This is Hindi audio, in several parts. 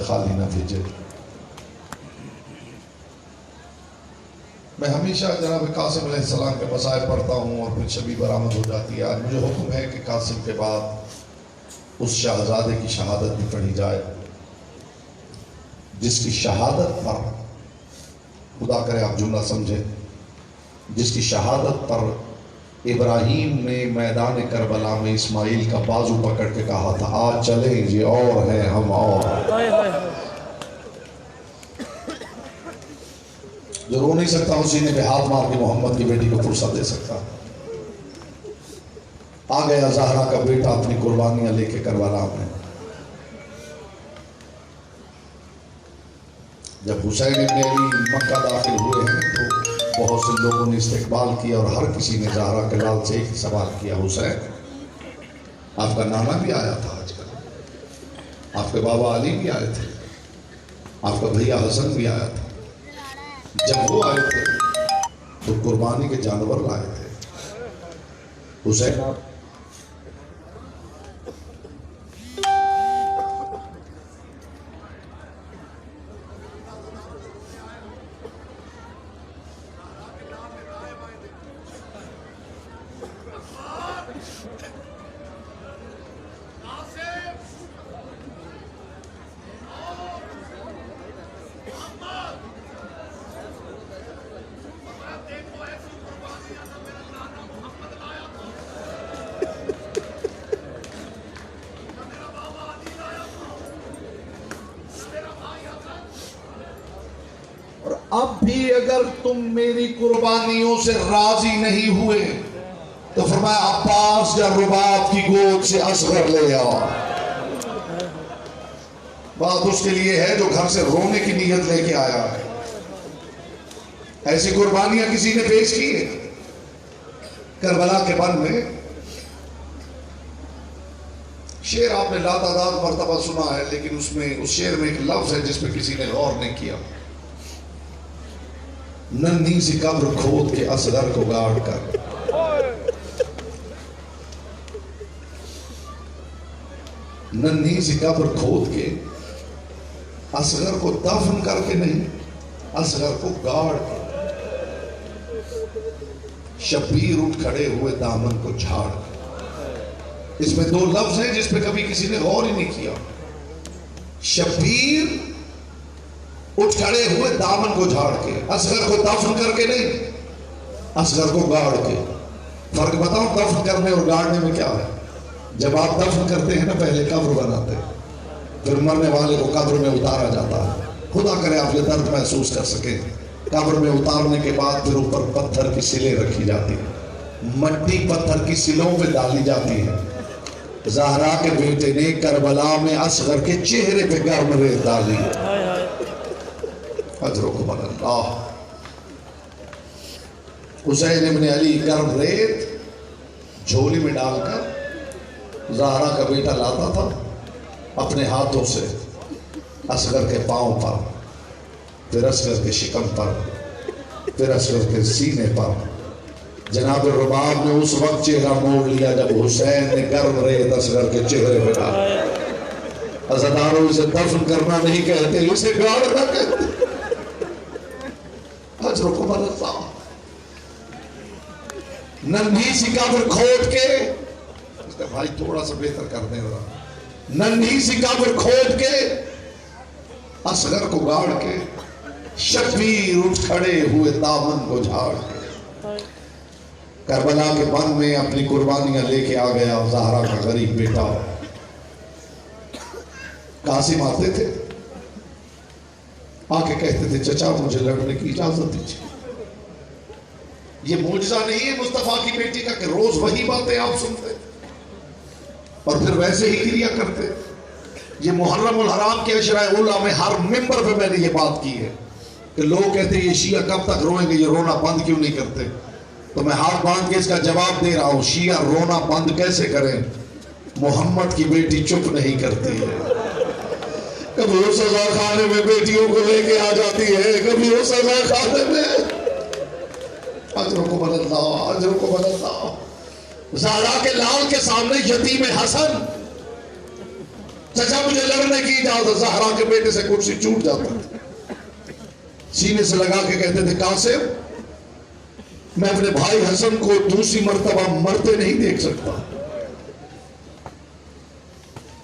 खाली ना भेजे। मैं हमेशा जनाब कासिम अलैहिस्सलाम के मसाइल पढ़ता हूँ और फिर शबी बरामद हो जाती है। आज मुझे हुक्म है कि कासिम के बाद उस शहजादे की शहादत भी पढ़ी जाए जिसकी शहादत पर, खुदा करे आप जुमला समझे, जिसकी शहादत पर इब्राहीम ने मैदान करबला में इस्माइल का बाजू पकड़ के कहा था, आज चले ये और है हम और। जो रो नहीं सकता उसी ने हाथ मार के मोहम्मद की बेटी को फुर्सत दे सकता। आ गया ज़हरा का बेटा अपनी कुर्बानियां लेके करबला में। जब हुसैन इब्न अली मक्का दाखिल हुए हैं तो बहुत से लोगों ने इस्तकबाल किया और हर किसी ने ज़हरा के लाल से एक सवाल किया, हुसैन आपका नाना भी आया था आजकल, आपके बाबा अली भी आए थे, आपका भैया हसन भी आया था। जब वो आए थे तो कुर्बानी के जानवर लाए थे। हुसैन आप अब भी अगर तुम मेरी कुर्बानियों से राजी नहीं हुए तो फरमाया अब्बास या रुबाब की गोद से असगर ले आओ। बात उसके लिए है जो घर से रोने की नीयत लेके आया है। ऐसी कुर्बानियां किसी ने पेश की है? करबला के बन में शेर आपने लातादाद मर्तबा सुना है, लेकिन उसमें उस शेर में एक लफ्ज है जिसपे किसी ने गौर नहीं किया। नन्ही सी कब्र खोद के असगर को गाड़ कर, नन्ही सी कब्र खोद के असगर को दफन करके नहीं, असगर को गाड़ के। शब्बीर उठ खड़े हुए दामन को झाड़ के। इसमें दो लफ्ज हैं जिसपे कभी किसी ने गौर ही नहीं किया। शब्बीर उठ खड़े हुए दामन को झाड़ के, असगर को दफन करके नहीं, असगर को गाड़ के। फर्क बताओ दफन करने और गाड़ने में क्या है? जब आप दफन करते हैं ना, पहले कब्र बनाते हैं, फिर मरने वाले को कब्र में उतारा जाता है। खुदा करे आप ये दर्द महसूस कर सके। कब्र में उतारने के बाद फिर ऊपर पत्थर की सिलें रखी जाती है, मट्टी पत्थर की सिलों में डाली जाती है। ज़हरा के बेटे ने करबला में असगर के चेहरे पे गर्म रेत डाली। अजरुकुम अल्लाह। हुसैन इब्न अली गर्म रेत झोली में डालकर ज़हरा का बेटा लाता था, अपने हाथों से असगर के पांव पर, फिर असगर के शिकम पर, फिर असगर के सीने पर। जनाब रुबाब ने उस वक्त चेहरा मोड़ लिया जब हुसैन ने गर्म रेत असगर के चेहरे पे डाला। अज़ादारों इसे दफन करना नहीं कहते, इसे गाड़ना कहते। नन्ही सी कब्र खोद के, भाई थोड़ा सा बेहतर कर दे, नन्ही सी कब्र खोद के असगर को गाड़ के, शब्बीर उठ खड़े हुए दामन को झाड़ के। करबला के बन में अपनी कुर्बानियां लेके आ गया ज़हरा का गरीब बेटा। कासिम आते थे, आके कहते थे चचा मुझे लड़ने की इजाजत दीजिए। ये मौजज़ा नहीं है मुस्तफा की बेटी का कि रोज वही बातें आप सुनते और फिर वैसे ही क्रिया करते। ये मुहर्रम उल हराम के अशराए उला में हर मिंबर पे मैंने ये बात की है कि लोग कहते हैं ये शिया कब तक रोएंगे, ये रोना बंद क्यों नहीं करते? तो मैं हाथ बांध के इसका जवाब दे रहा हूं, शिया रोना बंद कैसे करें? मोहम्मद की बेटी चुप नहीं करती है। कभी वो सजा खाने में बेटियों को लेके आ जाती है, कभी वो सजा खाने में। अजरों को बदलता, अजरों को बदलता। ज़हरा के लाल के सामने यतीम हसन चचा मुझे लड़ने की इजाजत। ज़हरा के बेटे से कुर्सी छूट जाता, सीने से लगा के कहते थे कासिम मैं अपने भाई हसन को दूसरी मर्तबा मरते नहीं देख सकता।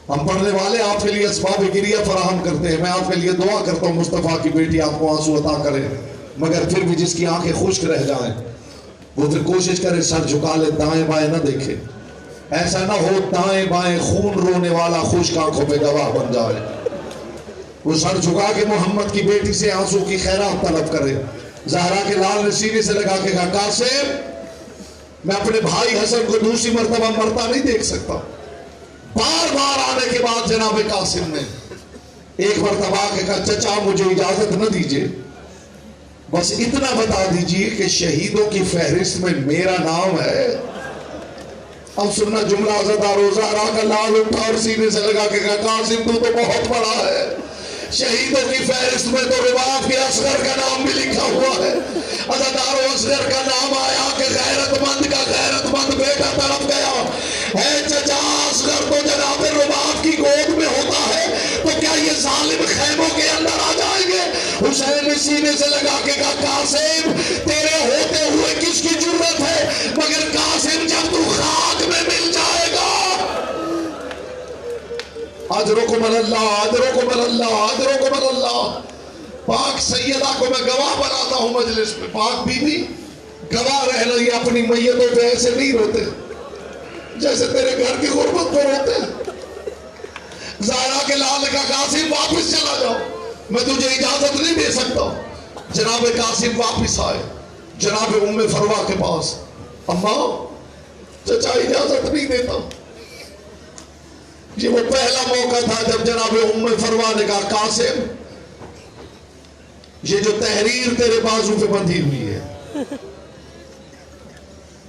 हम पढ़ने वाले आपके लिए असबाब गिरिया फराहम करते हैं। मैं आपके लिए दुआ करता हूं मुस्तफा की बेटी आपको आंसू अता करे, मगर फिर भी जिसकी आंखें खुश्क रह जाएं वो फिर कोशिश करे सर झुका ले, दाएं बाएं ना देखे। ऐसा ना हो दाएं बाएं खून रोने वाला खुश्क आंखों पे गवाह बन जाए। वो सर झुका के मोहम्मद की बेटी से आंसू की खैरात तलब करे। ज़हरा के लाल ने सीने से लगा के कहा कासिम मैं अपने भाई हसन को दूसरी मर्तबा मरता नहीं देख सकता। बार बार आने के बाद जनाब कासिम ने एक मर्तबा के कहा चचा मुझे इजाजत न दीजिए, बस इतना बता दीजिए कि शहीदों की फहरिस्त में मेरा नाम है। अब सुनना जुमला ज़दारो। ज़हरा का लाल उठा और सीने से लगा के कहा कासिम तू तो बहुत बड़ा है, शहीदों की फहरिस्त में तो रुबाब के असगर का नाम भी लिखा हुआ है। अज़दारो असगर का नाम आया कि गैरतमंद का गैरतमंद बेटा तड़प गया है। चचा असगर तो जनाब रुबाब की गोद में होता है, तो क्या ये जालिम खैमों के अंदर आ जाएंगे? हुसैन ने सीने से लगा के कहा कासिम तेरे होते हुए किसकी जरूरत है, मगर कासिम जब तू खाक में मिल जाएगा। अजरुकुम अल्लाह, अजरुकुम अल्लाह, अजरुकुम अल्लाह। पाक सैयदा को मैं गवाह बनाता हूं मजलिस में। पाक बीबी गवाह रह रही है, अपनी मैयतों पे ऐसे नहीं रोते जैसे तेरे घर की गुर्बत पर रोते। ज़हरा के लाल का कासिम वापस चला जाओ, मैं तुझे इजाजत नहीं दे सकता। जनाब कासिम वापस आए जनाब उम्मे फरवा के पास। अम्मा चचा इजाजत नहीं देता। ये वो पहला मौका था जब जनाब उम्मे फरवा ने कहा कासिम ये जो तहरीर तेरे बाजू पे बंधी हुई है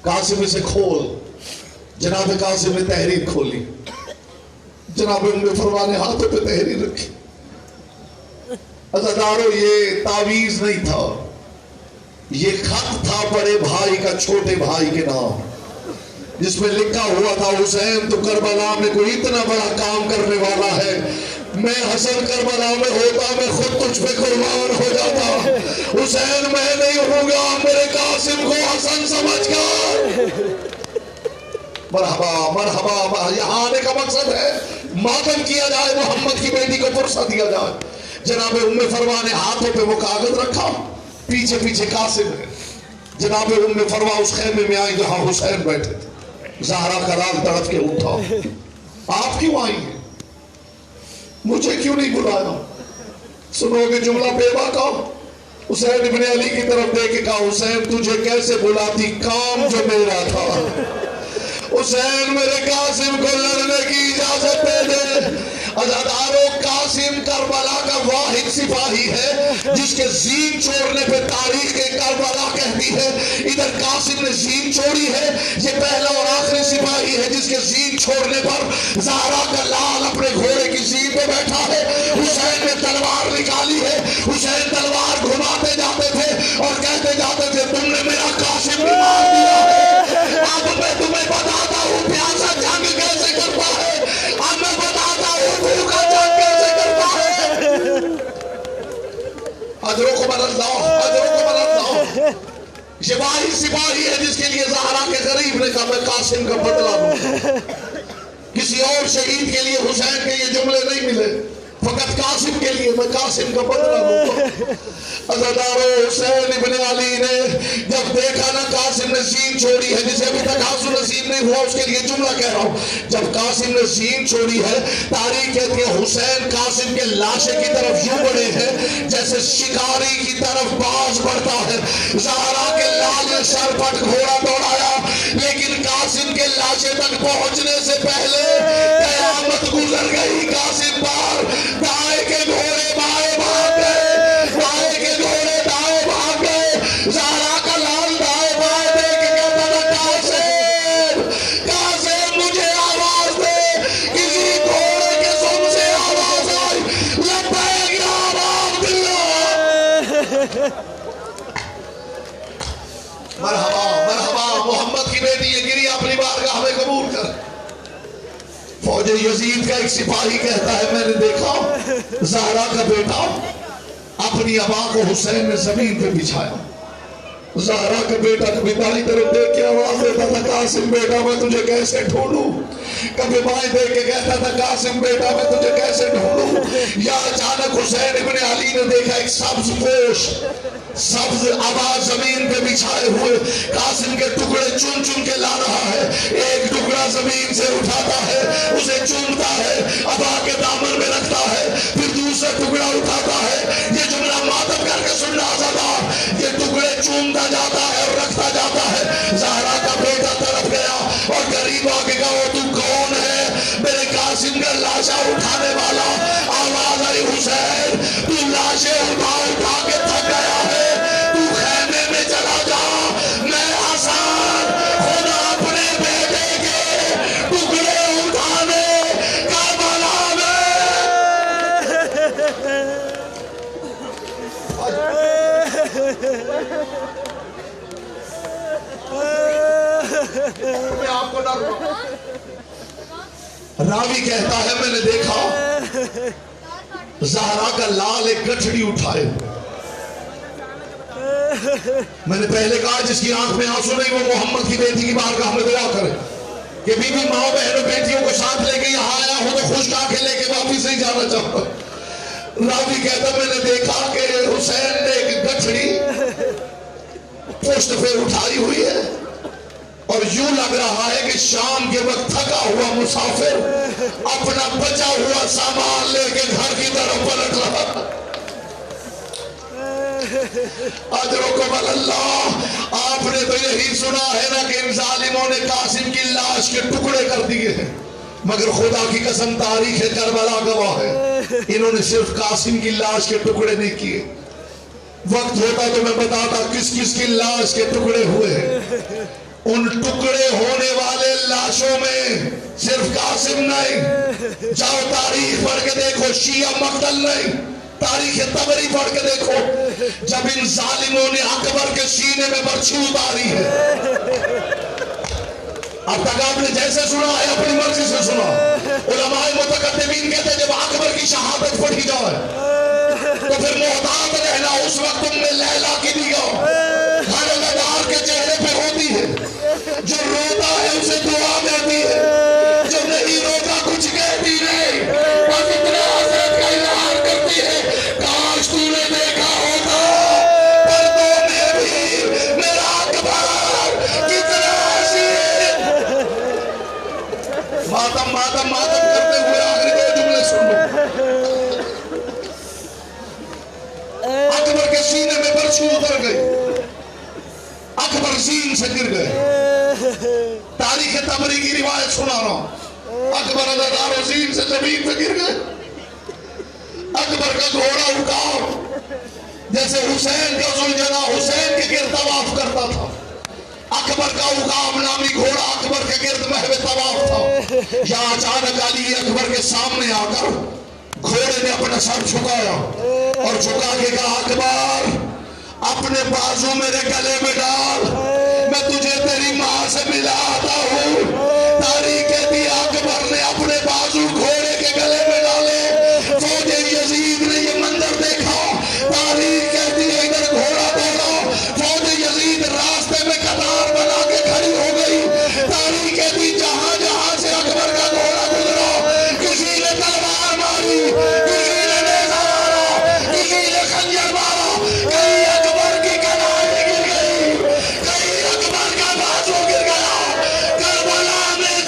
कासिम इसे खोल। जनाब कासिम ने तहरीर खोली। जनाब उम्मे फरवा ने हाथों पे तहरीर रखी। अज़दारो ये तावीज नहीं था, ये खत था बड़े भाई का छोटे भाई के नाम, जिसमें लिखा हुआ था हुसैन तो करबला में कोई इतना बड़ा काम करने वाला है, मैं हसन करबला में होता मैं खुद तुझ पे कुर्बान हो जाता। हुसैन मैं नहीं होऊंगा, मेरे कासिम को हसन समझकर। मरहबा मरहबा। यहाँ आने का मकसद है मातम किया जाए, मोहम्मद की बेटी को फुर्सत दिया जाए। जनाब उम्मे फरवा ने हाथों पे वो कागज रखा, पीछे पीछे कासिम है। जनाब उम्मे फरवा उस खेमे में आई जहां हुसैन बैठे थे। ज़हरा का लाल तड़प के उठा, आप क्यों आई हैं, मुझे क्यों नहीं बुलाया? सुनोगे जुमला बेबाका। हुसैन इब्ने अली की तरफ देख के कहा हुसैन तुझे कैसे बुलाती, काम जो मेरा था। हुसैन मेरे कासिम को लड़ने की इजाजत दे दे। अज़दारो कासिम करबला का वाहिद सिपाही है जिसके जीन छोड़ने पे तारीख के करबला कहती है। इधर कासिम ने जीन छोड़ी है, ये पहला और आखिरी सिपाही है जिसके जीन छोड़ने पर ज़हरा का लाल अपने घोड़े की जीन पे बैठा है। हुसैन ने तलवार निकाली है। हुसैन तलवार घुमाते जाते थे और कहते जाते थे तुमने मेरा कासिम भी मार दिया है। अब मैं तुम्हें बताता हूँ प्यासा जंग कैसे करता है, अब मैं बताता हूँ भूखा जंग कैसे करता है। अजरुकुम अल्लाह, अजरुकुम अल्लाह। ये वाही सिपाही है जिसके लिए ज़हरा के गरीब ने कहा मैं कासिम का बदला लूंगा। किसी और शहीद के लिए हुसैन के ये जुमले नहीं मिले, फकत कासिम के लिए मैं कासिम का बदला लूंगा। अज़दारो हुसैन इब्ने अली ने जब देखा ना कासिम ने सीन छोड़ी है, जिसे अभी तक आंसू नसीब नहीं हुआ उसके लिए जुमला कह रहा हूं, जब कासिम ने सीन छोड़ी है तारीख कहती है हुसैन कासिम के लाशे की तरफ यूं बढ़े हैं जैसे शिकारी की तरफ बाज बढ़ता है। ज़हरा के लाल ने सर पट घोड़ा दौड़ाया, लेकिन कासिम के लाशे तक पहुंचने से पहले कयामत गुजर गई। कासिम पर दाएं के घोड़े बाएं भाग गए, बाएं के घोड़े दाएं भाग गए। ज़हरा का लाल दाएं बाएं देख के कहता था कासिम, कासिम मुझे आवाज दे। किसी घोड़े के सुन से आवाज आई, लब्बैक या अब्दुल्लाह। मरहबा मरहबा। मोहम्मद की बेटी ये गिरी अपनी बारगाह में कबूल कर। फौज यजीद का एक सिपाही कहता है, मैंने देखा ज़हरा का बेटा अपनी अबा को हुसैन ने जमीन पे बिछाया। ज़हरा का बेटा कभी दाई तरफ देख के आवाज देता था, कासिम बेटा मैं तुझे कैसे ढूंढूं। कभी बाएं देख के कहता था, कासिम बेटा मैं तुझे कैसे ढूंढूं। या अचानक हुसैन इब्ने अली ने देखा एक सब्ज पोश, सब्ज आवाज जमीन पे बिछाए हुए कासिम के टुकड़े चुन चुन के ला रहा है। एक टुकड़ा जमीन से उठाता है, उसे चुनता है, अबा के दामन में रखता है, फिर दूसरा टुकड़ा उठाता है। ये जुमला मातम करके सुनना आजादार, ये टुकड़े चूमता जाता है और रखता जाता है। ज़हरा का बेटा तरफ गया और करीब आके कहा, तू कौन है? मेरे कासिम का लाशा उठाने वाला। आवाज आई, हुसैन तू लाशें उठा उठा के थक गया है, तू खैमे में चला जा। मैं हसन खुद अपने बेटे के टुकड़े उठाने करबला में आपको डर। रावी कहता है, मैंने देखा ज़हरा का लाल एक गठड़ी उठाए। मैंने पहले कहा जिसकी आंख में आंसू नहीं वो मोहम्मद की बेटी की बारगाह में दुआ करे कि बीवी माओ बहनों बेटियों को साथ लेके यहाँ आया हूं तो खुश आंखें लेके वापिस नहीं जाना चाहता। रावी कहता, मैंने देखा कि हुसैन ने एक गठड़ी पुष्ट पे उठाई हुई है और यूं लग रहा है कि शाम के वक्त थका हुआ मुसाफिर अपना बचा हुआ सामान लेके घर की तरफ पलट रहा। अल्लाह, आपने तो यही सुना है ना कि इन जालिमों ने कासिम की लाश के टुकड़े कर दिए हैं, मगर खुदा की कसम तारीख करबला गवाह है, इन्होंने सिर्फ कासिम की लाश के टुकड़े नहीं किए। वक्त होता तो मैं बताता किस किस की लाश के टुकड़े हुए हैं। उन टुकड़े होने वाले लाशों में सिर्फ कासिम नहीं, जाओ तारीख पढ़ के देखो, शिया मक्तल नहीं, तारीख तबरी पढ़ के देखो, जब इन जालिमों ने अकबर के सीने में बर्छी उतारी है। अब तक आपने जैसे सुना है अपनी मर्जी से सुना। उलमाए मुतकद्दिमीन कहते हैं जब अकबर की शहादत पढ़ी जाए तो फिर मोहतात रहना, उस वक्त तुम में लैला की निगाह हर अदादार के चेहरे पे होती है। जो रोता है उसे दुआ मिलती है, जो नहीं रोता कुछ कहती नहीं, बस इतना हसरत का इजहार करती है, काश तूने देखा होता पर्दों में भी मेरा अकबर कितना हसीन। मातम मातम मातम करते हुए आखिरी दो जुमले सुन लो। अकबर के सीने में बर्छी उतर गई, अकबर जीन से गिर गए। तारीख तबरी की रिवायत सुना रहा हूं, अकबर अदादार जीन से जमीन पे गिर गए। अकबर का घोड़ा उकाब जैसे हुसैन का जुलझना हुसैन के गिर्द तवाफ करता था, अकबर का उकाब नामी घोड़ा अकबर के गिर्द महवे तवाफ था। या अचानक अली अकबर के सामने आकर घोड़े ने अपना सर झुकाया और झुका के कहा, अकबर अपने बाजू मेरे गले में डाल, मैं तुझे तेरी मां से मिलाता हूं। तारीख कहती है अकबर ने अपने बाजू घोड़े के गले में डाले। फौजे यजीद ने ये मंजर देखा। तारीख कहती है इधर घोड़ा दौड़ा, फौजे यजीद रास्ते में कतार बना के खड़ी हो गई। तारीख कहती जहां जहां से अकबर का घोड़ा गुजरा, किसी ने तलवार मारी, किसी ने नेज़ा मारा, किसी ने खंजर मारा, कहीं अकबर की कलाई गिर गई, कहीं अकबर का बाजू गिर गया। करबला में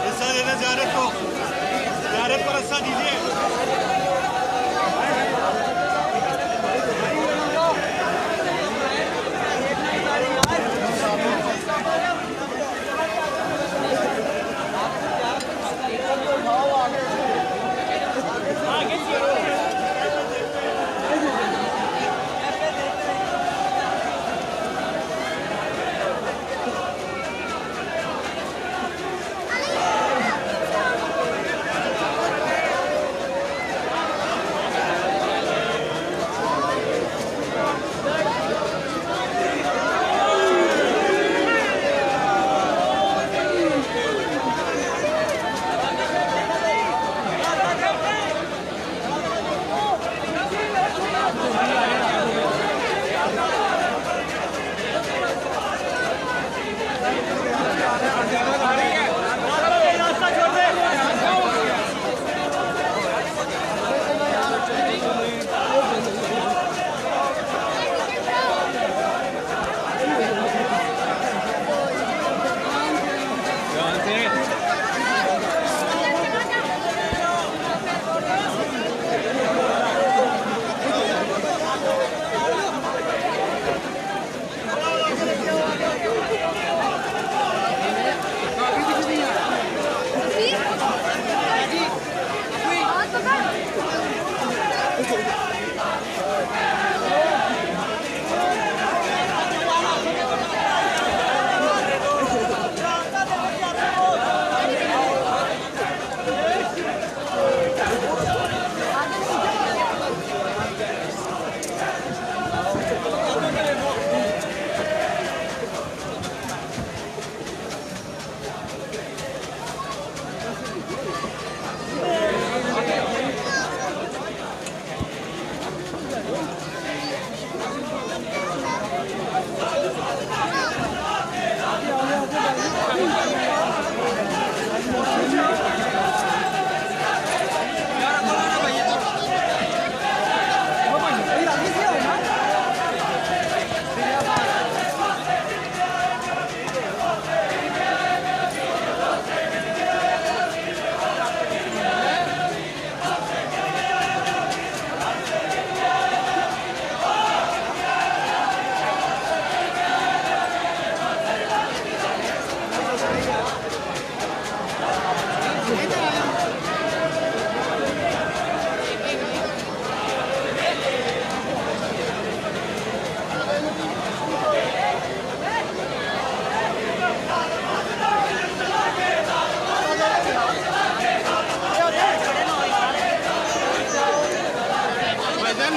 हिस्सा देना ज़ियारत पर हिस्सा दीजिए।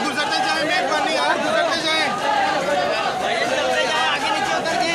गुजरते जाए, मेहरबानी यार, गुजरते जाए। आगे नीचे उतर के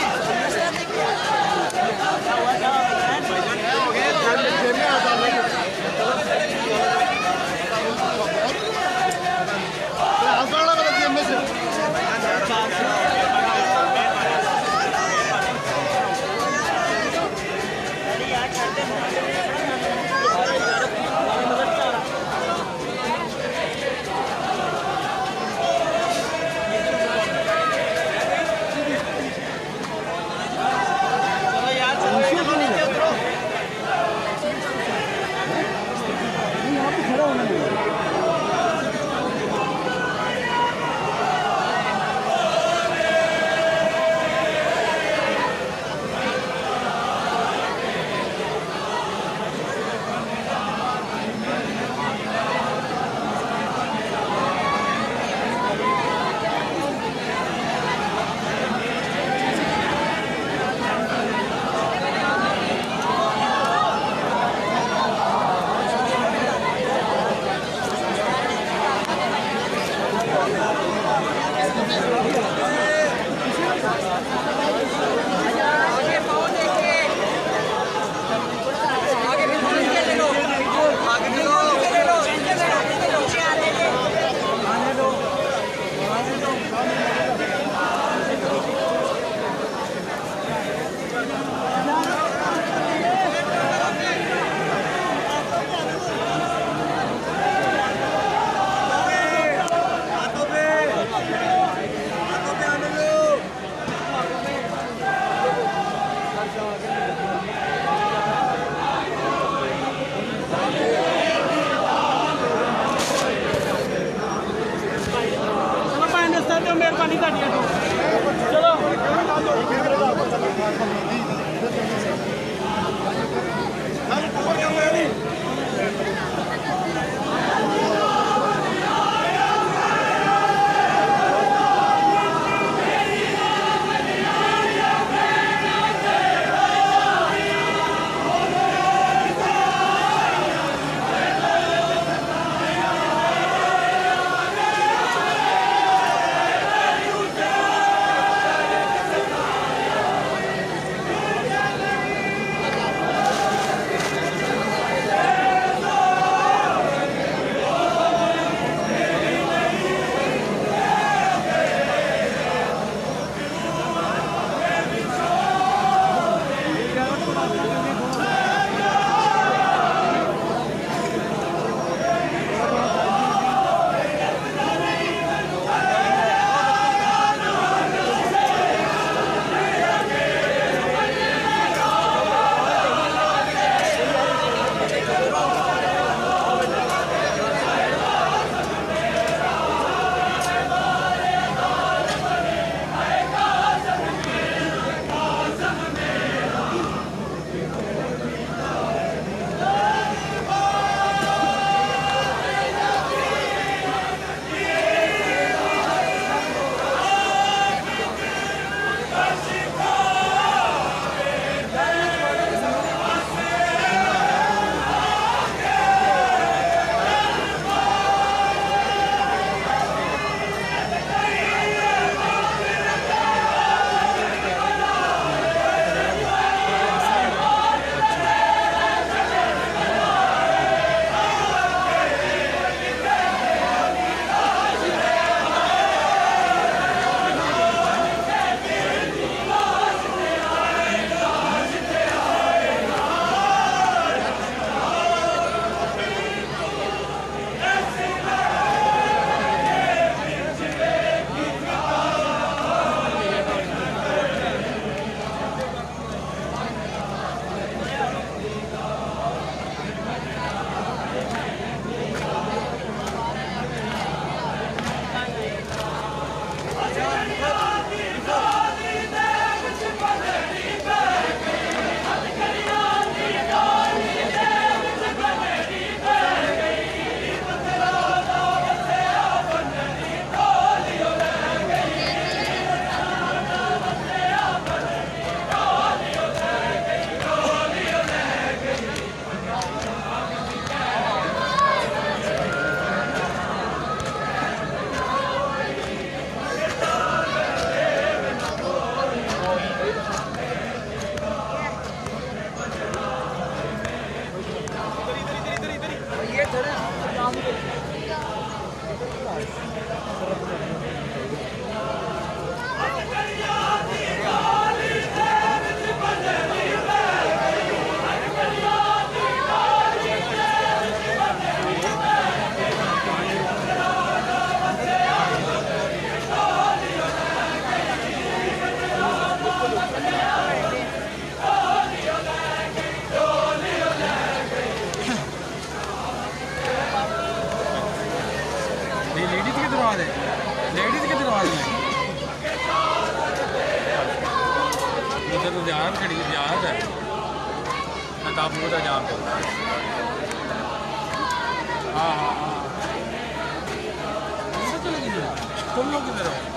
लेडीज के दरवाजे में इधर तो ध्यान खड़ी ध्यान है ताबू का जाम चलता है। हाँ हाँ हाँ चलेगी तुम लोग किधर हो?